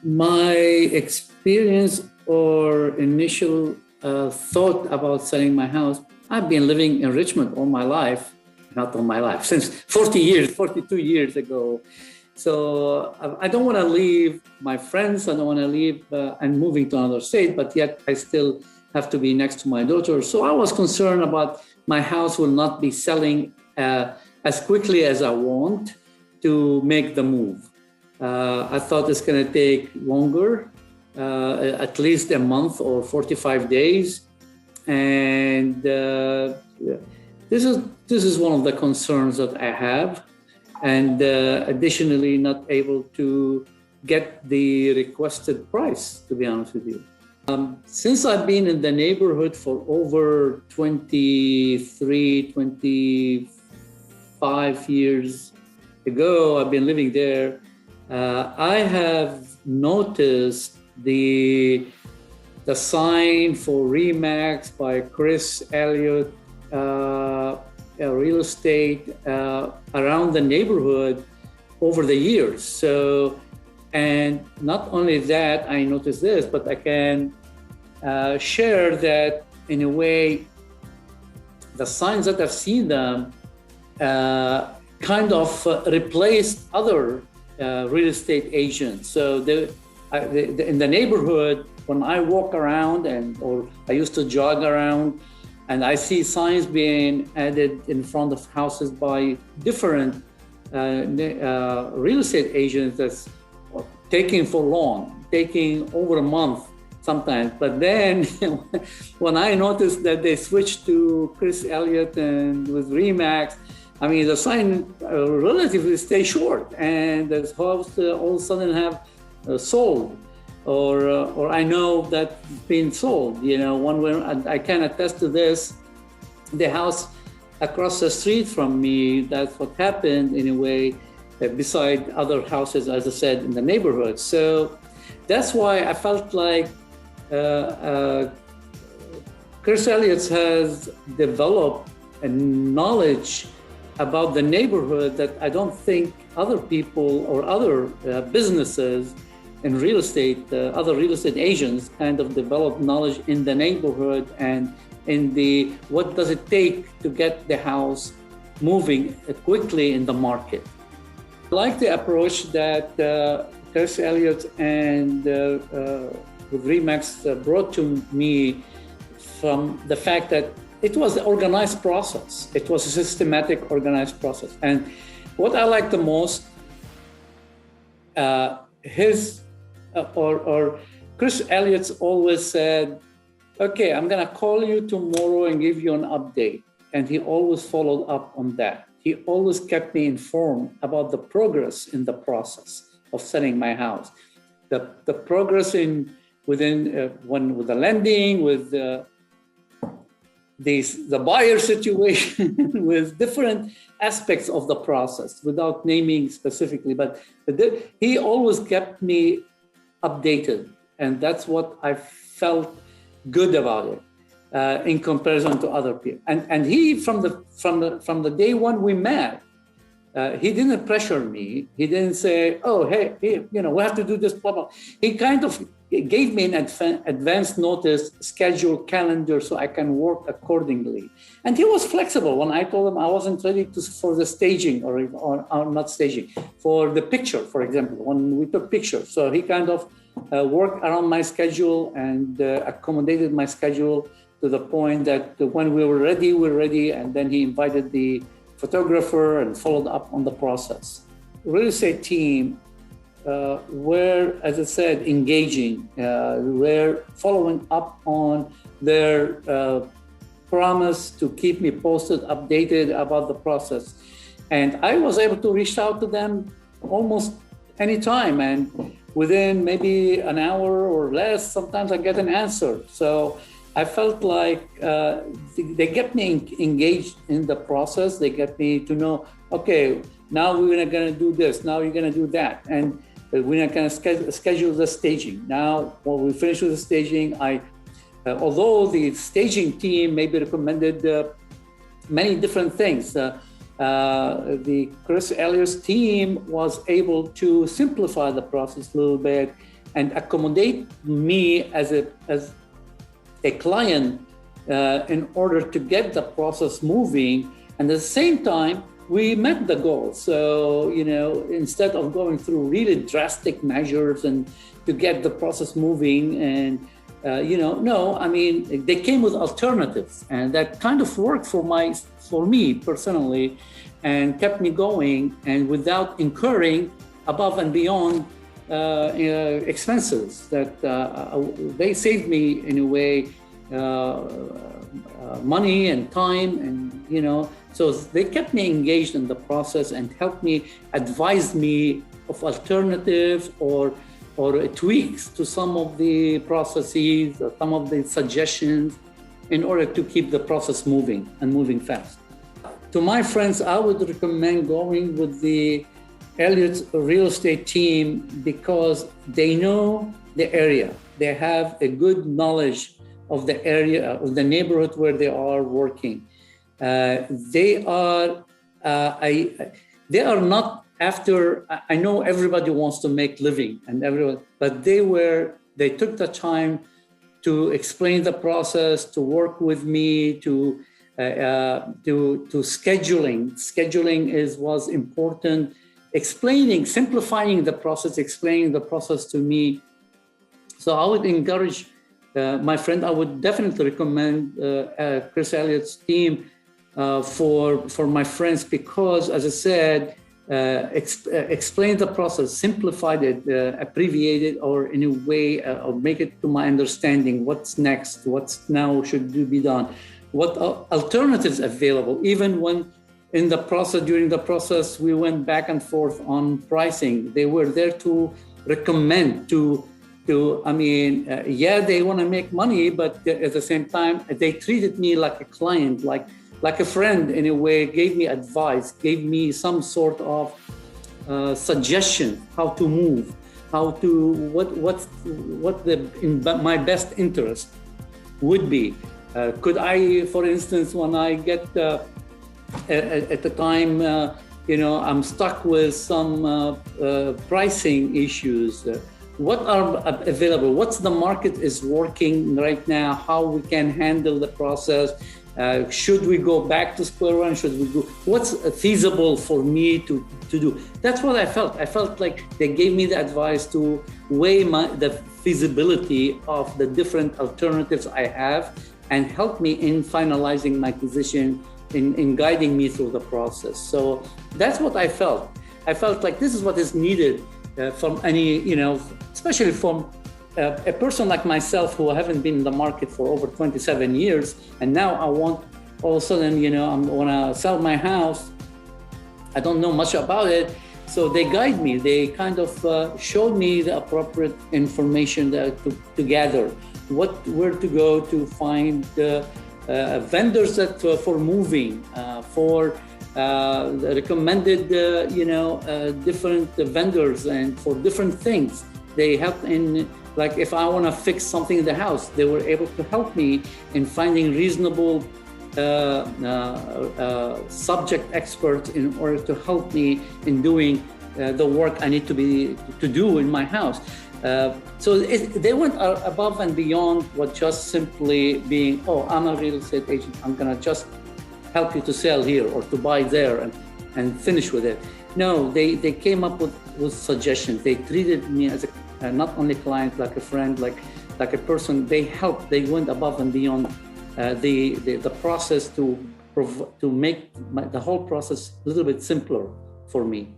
My experience or initial thought about selling my house, I've been living in Richmond all my life, not all my life, since 42 years ago. So I don't want to leave my friends, I don't want to leave and moving to another state, but yet I still have to be next to my daughter. So I was concerned about my house will not be selling as quickly as I want to make the move. I thought it's going to take longer, at least a month or 45 days. And this is one of the concerns that I have. And additionally, not able to get the requested price, to be honest with you. Since I've been in the neighborhood for over 25 years ago, I've been living there. I have noticed the sign for RE/MAX by Chris Elliott Real Estate around the neighborhood over the years. So, and not only that, I noticed this, but I can share that in a way, the signs that I've seen them kind of replaced other real estate agents. So in the neighborhood, when I walk around or I used to jog around, and I see signs being added in front of houses by different real estate agents that's taking for long, taking over a month sometimes. But then when I noticed that they switched to Chris Elliott and with RE/MAX, I mean, the sign relatively stay short, and the house all of a sudden have sold, or I know that it's been sold. You know, one way I can attest to this. The house across the street from me, that's what happened in a way, beside other houses, as I said, in the neighborhood. So that's why I felt like Chris Elliott has developed a knowledge about the neighborhood that I don't think other people or other businesses in real estate, other real estate agents kind of develop knowledge in the neighborhood and in the what does it take to get the house moving quickly in the market. I like the approach that Chris Elliott and RE/MAX brought to me from the fact that it was an organized process. It was a systematic, organized process. And what I like the most, Chris Elliott always said, okay, I'm gonna call you tomorrow and give you an update. And he always followed up on that. He always kept me informed about the progress in the process of selling my house. The progress with the lending, with the buyer situation, with different aspects of the process, without naming specifically, but he always kept me updated, and that's what I felt good about it in comparison to other people. And he, from the day one we met, he didn't pressure me. He didn't say, "Oh, hey, we have to do this." Blah blah. He kind of gave me an advance notice, schedule, calendar, so I can work accordingly. And he was flexible when I told him I wasn't ready for the staging or not staging, for the picture, for example, when we took pictures. So he kind of worked around my schedule and accommodated my schedule to the point that when we were ready, and then he invited the photographer and followed up on the process. Real estate team were, as I said, engaging, were following up on their promise to keep me posted, updated about the process. And I was able to reach out to them almost any time. And within maybe an hour or less, sometimes I get an answer. So I felt like they get me engaged in the process. They get me to know, okay, now we're going to do this. Now you're going to do that. And we're going to schedule the staging. Now, when we finish with the staging, I although the staging team maybe recommended many different things, the Chris Elliott's team was able to simplify the process a little bit and accommodate me as a client in order to get the process moving. And at the same time, we met the goal. So, instead of going through really drastic measures and to get the process moving and, they came with alternatives, and that kind of worked for me personally and kept me going, and without incurring above and beyond expenses that they saved me in a way, money and time, and so they kept me engaged in the process and helped me, advise me of alternatives or tweaks to some of the processes or some of the suggestions in order to keep the process moving and moving fast. To my friends, I would recommend going with the Elliott Real Estate Team because they know the area. They have a good knowledge of the area, of the neighborhood where they are working. They are not after. I know everybody wants to make living, but they took the time to explain the process, to work with me, to scheduling. Scheduling was important. Simplifying the process, explaining the process to me. So I would encourage my friend. I would definitely recommend Chris Elliott's team for my friends because, as I said, explain the process, simplified it, abbreviated, or in a way, or make it to my understanding. What's next? What's now should be done? What alternatives available? Even when during the process, we went back and forth on pricing. They were there to recommend, they want to make money, but at the same time, they treated me like a client, like a friend in a way, gave me advice, gave me some sort of suggestion how to move, my best interest would be. Could I, for instance, when I get at the time, I'm stuck with some pricing issues. What are available? What's the market is working right now? How we can handle the process? Should we go back to square one? Should we go? What's feasible for me to do? That's what I felt. I felt like they gave me the advice to weigh the feasibility of the different alternatives I have and help me in finalizing my position, in guiding me through the process. So that's what I felt. I felt like this is what is needed from any, especially from a person like myself who haven't been in the market for over 27 years. And now I want, all of a sudden, I want to sell my house. I don't know much about it. So they guide me. They kind of showed me the appropriate information to gather, where to go to find vendors for moving, for recommended, different vendors and for different things. They help in, like if I want to fix something in the house, they were able to help me in finding reasonable subject experts in order to help me in doing the work I need to do in my house. So they went above and beyond what just simply being, I'm a real estate agent, I'm gonna just help you to sell here or to buy there and finish with it. No, they came up with suggestions. They treated me as not only client, like a friend, like a person. They helped. They went above and beyond the process to make the whole process a little bit simpler for me.